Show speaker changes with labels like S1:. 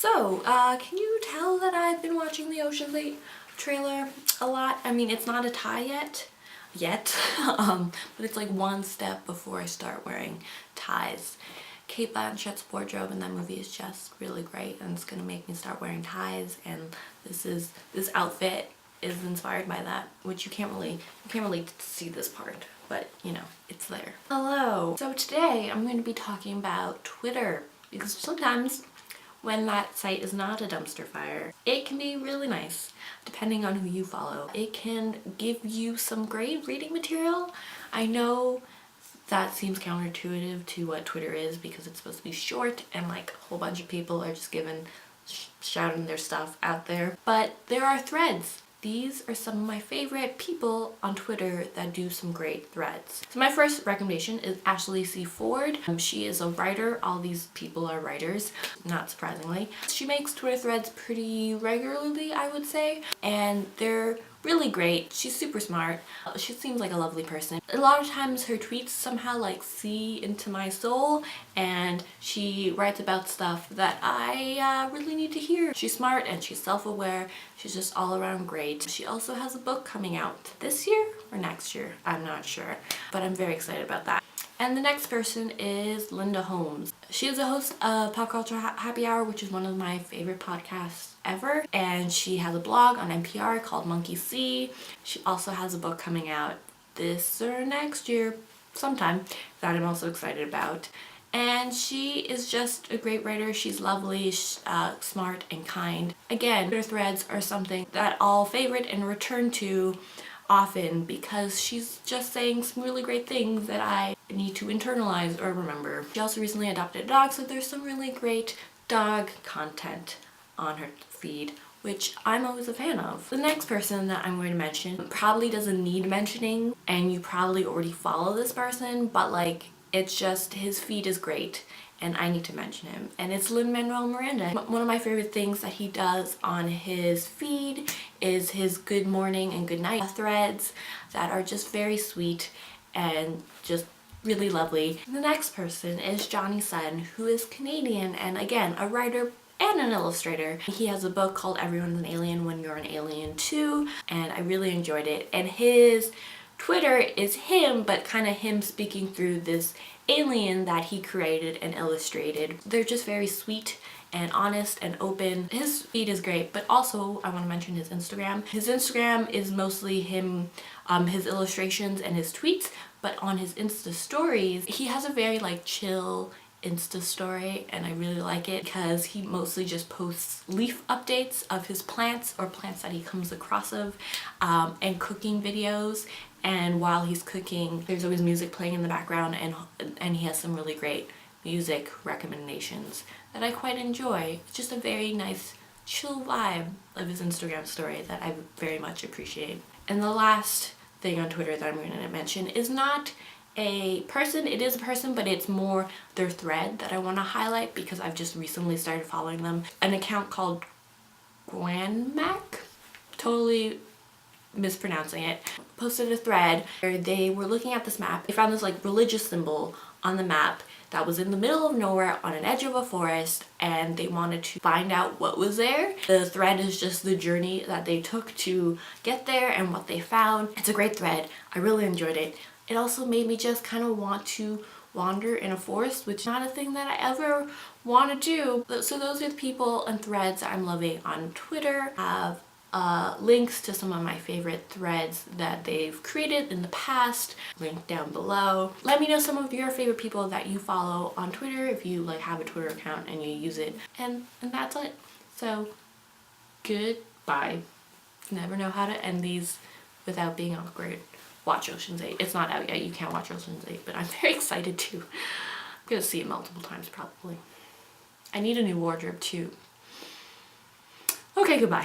S1: So, can you tell that I've been watching the Ocean's 8 trailer a lot? I mean, it's not a tie yet, but it's like one step before I start wearing ties. Kate Blanchett's wardrobe in that movie is just really great, and it's gonna make me start wearing ties, and this outfit is inspired by that, which you can't really see this part, but you know, it's there. Hello! So today I'm going to be talking about Twitter, because sometimes when that site is not a dumpster fire, it can be really nice, depending on who you follow. It can give you some great reading material. I know that seems counterintuitive to what Twitter is, because it's supposed to be short and like a whole bunch of people are just shouting their stuff out there. But there are threads. These are some of my favorite people on Twitter that do some great threads. So my first recommendation is Ashley C. Ford. She is a writer. All these people are writers, not surprisingly. She makes Twitter threads pretty regularly, I would say, and they're really great. She's super smart. She seems like a lovely person. A lot of times her tweets somehow like see into my soul, and she writes about stuff that I really need to hear. She's smart and she's self-aware. She's just all around great. She also has a book coming out this year or next year. I'm not sure, but I'm very excited about that. And the next person is Linda Holmes. She is a host of Pop Culture Happy Hour, which is one of my favorite podcasts ever. And she has a blog on NPR called Monkey See. She also has a book coming out this or next year, sometime, that I'm also excited about. And she is just a great writer. She's lovely, smart, and kind. Again, Twitter threads are something that I'll favorite and return to often, because she's just saying some really great things that I need to internalize or remember. She also recently adopted a dog, so there's some really great dog content on her feed, which I'm always a fan of. The next person that I'm going to mention probably doesn't need mentioning, and you probably already follow this person, but like, it's just, his feed is great and I need to mention him, and it's Lin-Manuel Miranda. One of my favorite things that he does on his feed is his good morning and good night threads that are just very sweet and just really lovely. The next person is Johnny Sun, who is Canadian and again a writer and an illustrator. He has a book called Everyone's an Alien When You're an Alien Too, and I really enjoyed it. And his Twitter is him, but kind of him speaking through this alien that he created and illustrated. They're just very sweet and honest and open. His feed is great, but also I want to mention his Instagram. His Instagram is mostly him, his illustrations and his tweets, but on his Insta stories, he has a very like chill Insta story, and I really like it because he mostly just posts leaf updates of his plants or plants that he comes across of, and cooking videos. And while he's cooking, there's always music playing in the background, and he has some really great music recommendations that I quite enjoy. It's just a very nice chill vibe of his Instagram story that I very much appreciate. And the last thing on Twitter that I'm going to mention is not a person. It is a person, but it's more their thread that I want to highlight because I've just recently started following them. An account called Gwanmac, totally mispronouncing it, posted a thread where they were looking at this map. They found this like religious symbol on the map that was in the middle of nowhere on an edge of a forest, and they wanted to find out what was there. The thread is just the journey that they took to get there and what they found. It's a great thread. I really enjoyed it. It also made me just kind of want to wander in a forest, which is not a thing that I ever want to do. So those are the people and threads that I'm loving on Twitter. I have links to some of my favorite threads that they've created in the past linked down below. Let me know some of your favorite people that you follow on Twitter if you like have a Twitter account and you use it, and that's it. So goodbye. Never know how to end these without being awkward. Watch Ocean's 8. It's not out yet. You can't watch Ocean's 8, but I'm very excited to. I'm gonna see it multiple times probably. I need a new wardrobe too. Okay, goodbye.